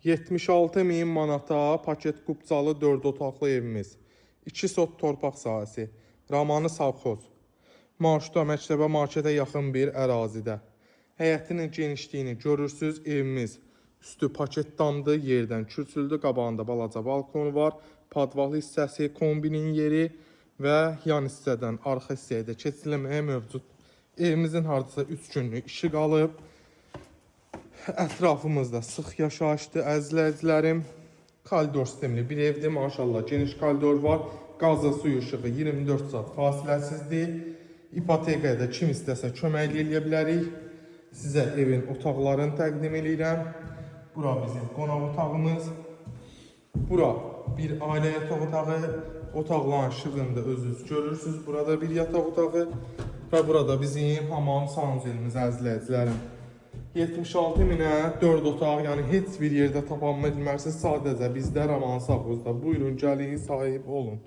76.000 manata paket qubcalı 4 otaqlı evimiz. 2 sot torpaq sahəsi. Ramanı savxoz. Marşruta, məktəbə, marketə yaxın bir ərazidə. Həyətinin genişliyini görürsünüz. Evimiz üstü paket damdı, yerdən kürsüldü. Qabağında balaca balkonu var. Padval hissəsi, kombinin yeri və yan hissədən arxa hissəyə də keçilməyə mövcud. Evimizin hardasa 3 günlük işi qalıb. Ətrafımızda sıx yaşayışdır, əzizləyicilərim. Koridor sistemli bir evdir, maşallah geniş koridor var. Qazı, suyu, işığı 24 saat fasiləsizdir. İpotekaya da kim istəsə kömək eləyə bilərik. Sizə evin otaqlarını təqdim edirəm. Bura bizim qonaq otağımız. Bura bir ailə yataq otağı. Otaqların işığını da özünüz görürsünüz. Burada bir yataq otağı və burada bizim hamam sanuzelimiz, əzizləyicilərim. 76.000-ə 4 otaq, yəni heç bir yerdə tapa bilmərsiniz. Sadəcə bizdə Raman Savxozda. Buyurun, gəlin, sahib olun.